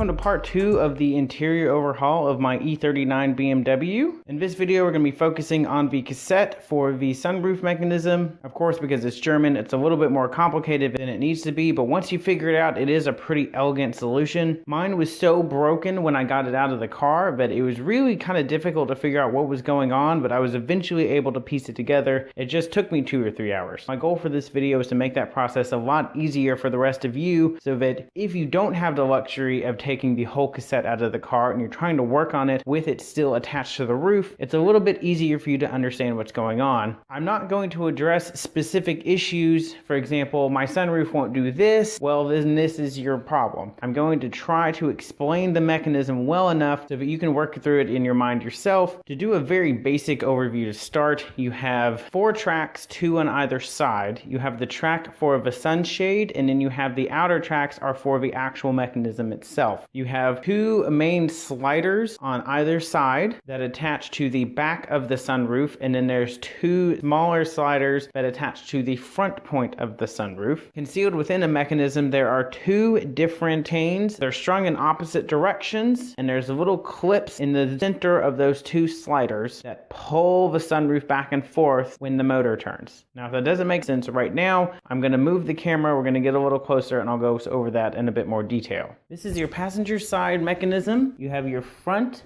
Welcome to part 2 of the interior overhaul of my E39 BMW. In this video we're going to be focusing on the cassette for the sunroof mechanism. Of course, because it's German, it's a little bit more complicated than it needs to be, but once you figure it out, it is a pretty elegant solution. Mine was so broken when I got it out of the car that it was really kind of difficult to figure out what was going on, but I was eventually able to piece it together. It just took me 2 or 3 hours. My goal for this video is to make that process a lot easier for the rest of you, so that if you don't have the luxury of taking the whole cassette out of the car and you're trying to work on it with it still attached to the roof, it's a little bit easier for you to understand what's going on. I'm not going to address specific issues. For example, my sunroof won't do this. Well, then this is your problem. I'm going to try to explain the mechanism well enough so that you can work through it in your mind yourself. To do a very basic overview to start, you have 4 tracks, 2 on either side. You have the track for the sunshade, and then you have the outer tracks are for the actual mechanism itself. You have 2 main sliders on either side that attach to the back of the sunroof, and then there's 2 smaller sliders that attach to the front point of the sunroof. Concealed within a mechanism, there are 2 different chains. They're strung in opposite directions, and there's little clips in the center of those 2 sliders that pull the sunroof back and forth when the motor turns. Now, if that doesn't make sense right now, I'm going to move the camera, we're going to get a little closer, and I'll go over that in a bit more detail. This is your passenger side mechanism. You have your front,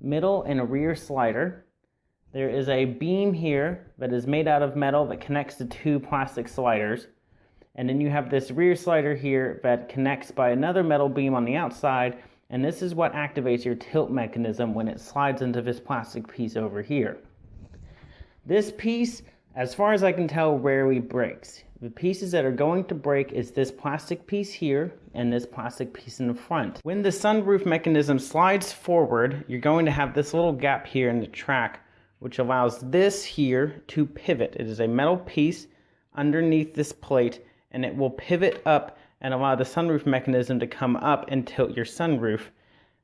middle, and rear slider. There is a beam here that is made out of metal that connects the 2 plastic sliders. And then you have this rear slider here that connects by another metal beam on the outside, and this is what activates your tilt mechanism when it slides into this plastic piece over here. This piece, as far as I can tell, rarely breaks. The pieces that are going to break is this plastic piece here and this plastic piece in the front. When the sunroof mechanism slides forward, you're going to have this little gap here in the track, which allows this here to pivot. It is a metal piece underneath this plate, and it will pivot up and allow the sunroof mechanism to come up and tilt your sunroof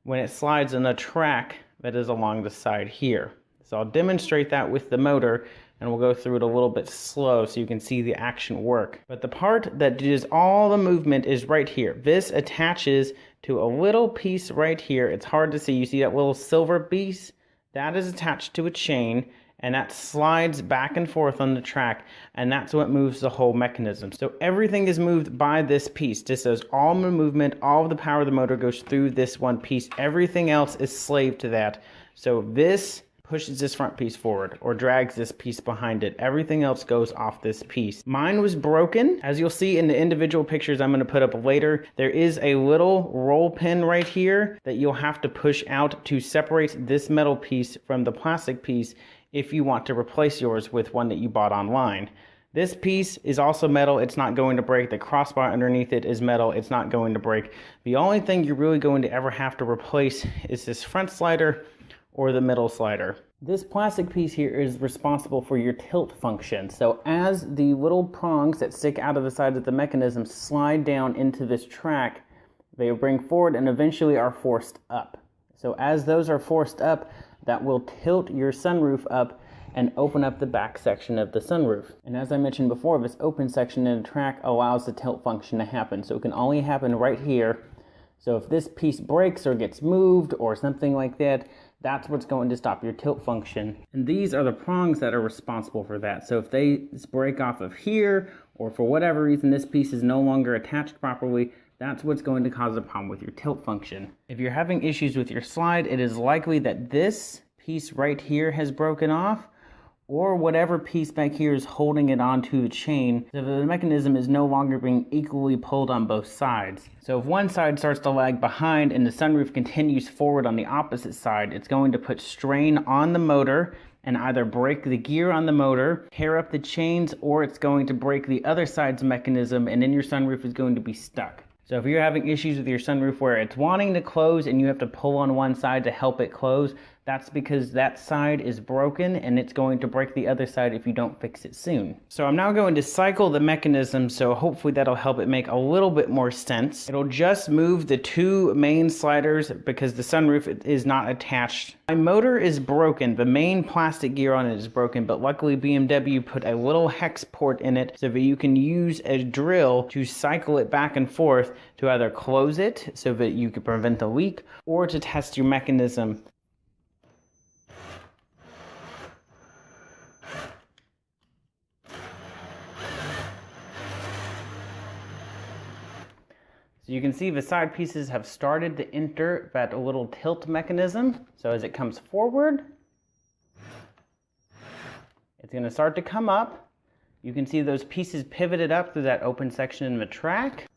when it slides in a track that is along the side here. So I'll demonstrate that with the motor, and we'll go through it a little bit slow so you can see the action work. But the part that does all the movement is right here. This attaches to a little piece right here. It's hard to see. You see that little silver piece? That is attached to a chain, and that slides back and forth on the track, and that's what moves the whole mechanism. So everything is moved by this piece. This does all the movement, all of the power of the motor goes through this one piece. Everything else is slave to that. So this pushes this front piece forward or drags this piece behind it. Everything else goes off this piece. Mine was broken. As you'll see in the individual pictures I'm going to put up later, there is a little roll pin right here that you'll have to push out to separate this metal piece from the plastic piece if you want to replace yours with one that you bought online. This piece is also metal. It's not going to break. The crossbar underneath it is metal. It's not going to break. The only thing you're really going to ever have to replace is this front slider or the middle slider. This plastic piece here is responsible for your tilt function. So as the little prongs that stick out of the side of the mechanism slide down into this track, they bring forward and eventually are forced up. So as those are forced up, that will tilt your sunroof up and open up the back section of the sunroof. And as I mentioned before, this open section in the track allows the tilt function to happen. So it can only happen right here. So if this piece breaks or gets moved or something like that, that's what's going to stop your tilt function. And these are the prongs that are responsible for that. So if they break off of here, or for whatever reason this piece is no longer attached properly, that's what's going to cause a problem with your tilt function. If you're having issues with your slide, it is likely that this piece right here has broken off, or whatever piece back here is holding it onto the chain, so the mechanism is no longer being equally pulled on both sides. So if one side starts to lag behind and the sunroof continues forward on the opposite side, it's going to put strain on the motor and either break the gear on the motor, tear up the chains, or it's going to break the other side's mechanism, and then your sunroof is going to be stuck. So if you're having issues with your sunroof where it's wanting to close and you have to pull on one side to help it close, That's because that side is broken and it's going to break the other side if you don't fix it soon. So I'm now going to cycle the mechanism, so hopefully that'll help it make a little bit more sense. It'll just move the two main sliders because the sunroof is not attached. My motor is broken. The main plastic gear on it is broken, but luckily BMW put a little hex port in it so that you can use a drill to cycle it back and forth to either close it so that you can prevent a leak or to test your mechanism. So you can see the side pieces have started to enter that little tilt mechanism. So as it comes forward, it's going to start to come up. You can see those pieces pivoted up through that open section in the track.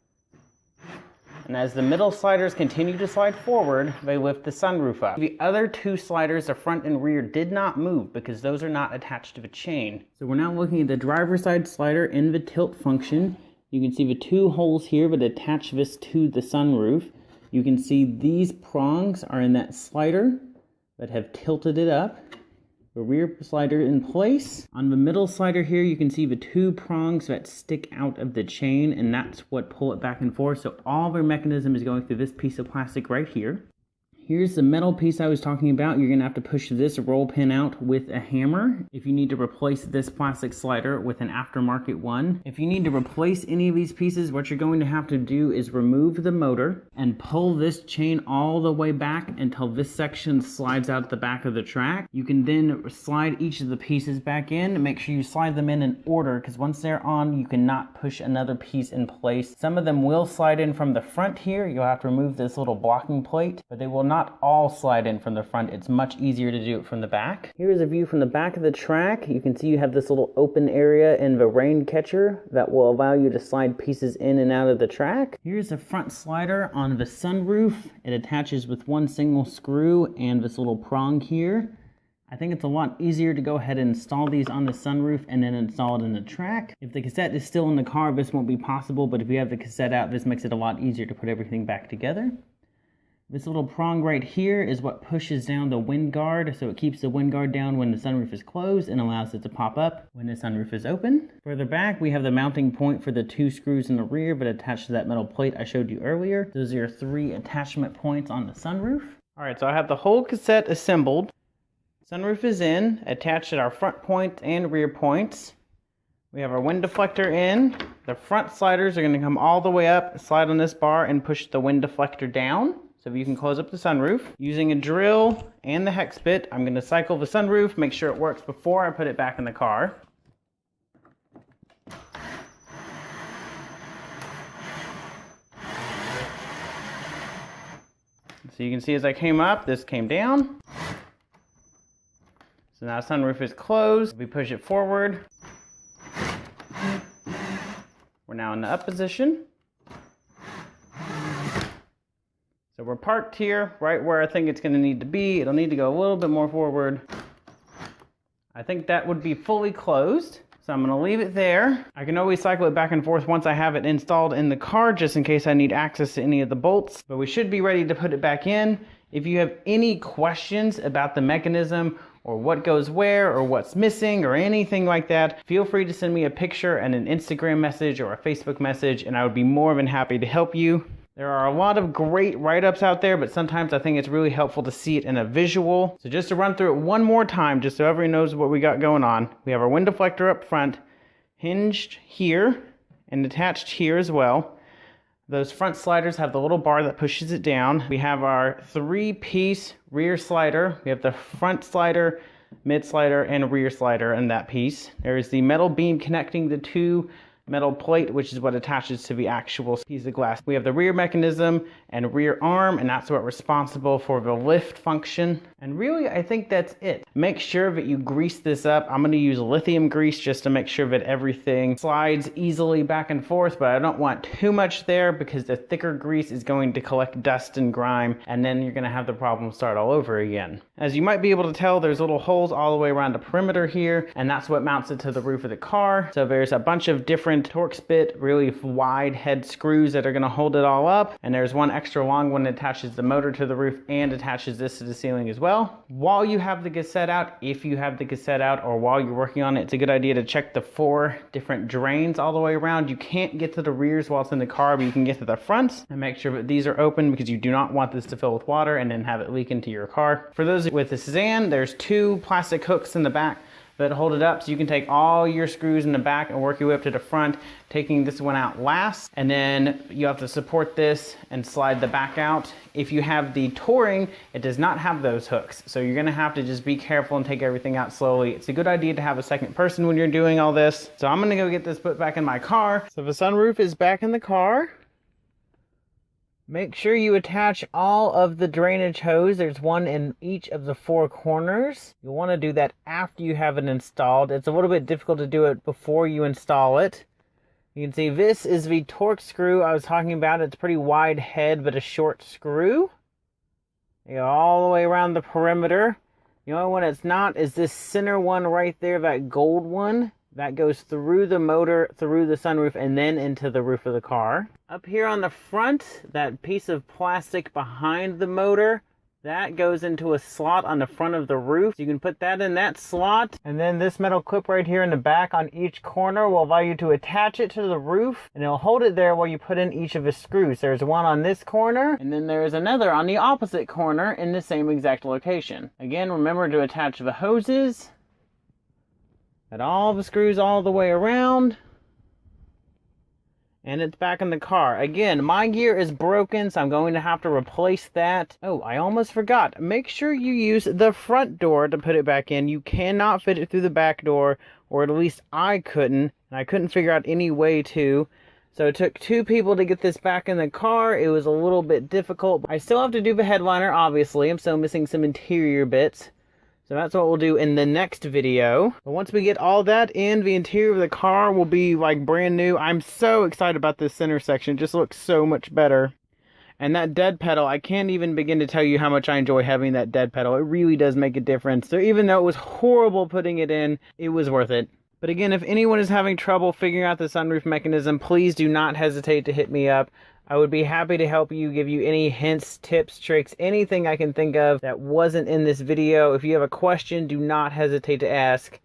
And as the middle sliders continue to slide forward, they lift the sunroof up. The other two sliders, the front and rear, did not move because those are not attached to the chain. So we're now looking at the driver's side slider in the tilt function. You can see the two holes here that attach this to the sunroof. You can see these prongs are in that slider that have tilted it up. The rear slider in place. On the middle slider here, you can see the two prongs that stick out of the chain, and that's what pull it back and forth. So all the mechanism is going through this piece of plastic right here. Here's the metal piece I was talking about. You're going to have to push this roll pin out with a hammer if you need to replace this plastic slider with an aftermarket one. If you need to replace any of these pieces, what you're going to have to do is remove the motor and pull this chain all the way back until this section slides out the back of the track. You can then slide each of the pieces back in. Make sure you slide them in order, because once they're on, you cannot push another piece in place. Some of them will slide in from the front here. You'll have to remove this little blocking plate, but they will not all slide in from the front. It's much easier to do it from the back. Here's a view from the back of the track. You can see you have this little open area in the rain catcher that will allow you to slide pieces in and out of the track. Here's the front slider on the sunroof. It attaches with one single screw and this little prong here. I think it's a lot easier to go ahead and install these on the sunroof and then install it in the track. If the cassette is still in the car, this won't be possible, but if you have the cassette out, this makes it a lot easier to put everything back together. This little prong right here is what pushes down the wind guard, so it keeps the wind guard down when the sunroof is closed and allows it to pop up when the sunroof is open. Further back, we have the mounting point for the two screws in the rear that attach to that metal plate I showed you earlier. Those are your three attachment points on the sunroof. Alright, so I have the whole cassette assembled. Sunroof is in, attached at our front point and rear points. We have our wind deflector in. The front sliders are going to come all the way up, slide on this bar, and push the wind deflector down, so you can close up the sunroof. Using a drill and the hex bit, I'm going to cycle the sunroof, make sure it works before I put it back in the car. So you can see as I came up, this came down. So now sunroof is closed. We push it forward. We're now in the up position. So we're parked here, right where I think it's going to need to be. It'll need to go a little bit more forward. I think that would be fully closed. So I'm going to leave it there. I can always cycle it back and forth once I have it installed in the car, just in case I need access to any of the bolts. But we should be ready to put it back in. If you have any questions about the mechanism, or what goes where, or what's missing, or anything like that, feel free to send me a picture and an Instagram message or a Facebook message, and I would be more than happy to help you. There are a lot of great write-ups out there, but sometimes I think it's really helpful to see it in a visual. So just to run through it one more time, just so everyone knows what we got going on. We have our wind deflector up front, hinged here, and attached here as well. Those front sliders have the little bar that pushes it down. We have our three-piece rear slider. We have the front slider, mid slider, and rear slider in that piece. There is the metal beam connecting the two metal plate, which is what attaches to the actual piece of glass. We have the rear mechanism and rear arm, and that's what's responsible for the lift function. And really, I think that's it. Make sure that you grease this up. I'm going to use lithium grease just to make sure that everything slides easily back and forth, but I don't want too much there because the thicker grease is going to collect dust and grime, and then you're going to have the problem start all over again. As you might be able to tell, there's little holes all the way around the perimeter here, and that's what mounts it to the roof of the car. So there's a bunch of different Torx bit, really wide head screws that are going to hold it all up, and there's one extra long one that attaches the motor to the roof and attaches this to the ceiling as well. well. While you have the cassette out, if you have the cassette out, or while you're working on it, it's a good idea to check the 4 different drains all the way around. You can't get to the rears while it's in the car, but you can get to the fronts, and make sure that these are open because you do not want this to fill with water and then have it leak into your car. For those with the sedan, there's 2 plastic hooks in the back that hold it up, so you can take all your screws in the back and work your way up to the front, taking this one out last, and then you have to support this and slide the back out. If you have the Touring, it does not have those hooks, so you're gonna have to just be careful and take everything out slowly. It's a good idea to have a second person when you're doing all this. So I'm gonna go get this put back in my car. So the sunroof is back in the car. Make sure you attach all of the drainage hose. There's one in each of the 4 corners. You'll want to do that after you have it installed. It's a little bit difficult to do it before you install it. You can see this is the Torx screw I was talking about. It's pretty wide head, but a short screw. You go all the way around the perimeter. The only one it's not is this center one right there, that gold one. That goes through the motor, through the sunroof, and then into the roof of the car. Up here on the front, that piece of plastic behind the motor, that goes into a slot on the front of the roof. You can put that in that slot. And then this metal clip right here in the back on each corner will allow you to attach it to the roof, and it'll hold it there while you put in each of the screws. There's one on this corner, and then there's another on the opposite corner in the same exact location. Again, remember to attach the hoses. Got all the screws all the way around. And it's back in the car. Again, my gear is broken, so I'm going to have to replace that. Oh, I almost forgot. Make sure you use the front door to put it back in. You cannot fit it through the back door, or at least I couldn't. And I couldn't figure out any way to. So it took 2 people to get this back in the car. It was a little bit difficult. I still have to do the headliner, obviously. I'm still missing some interior bits. So that's what we'll do in the next video. But once we get all that in, the interior of the car will be like brand new. I'm so excited about this center section. It just looks so much better. And that dead pedal, I can't even begin to tell you how much I enjoy having that dead pedal. It really does make a difference. So even though it was horrible putting it in, it was worth it. But again, if anyone is having trouble figuring out the sunroof mechanism, please do not hesitate to hit me up. I would be happy to help you, give you any hints, tips, tricks, anything I can think of that wasn't in this video. If you have a question, do not hesitate to ask.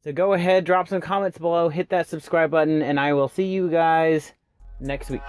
So go ahead, drop some comments below, hit that subscribe button, and I will see you guys next week.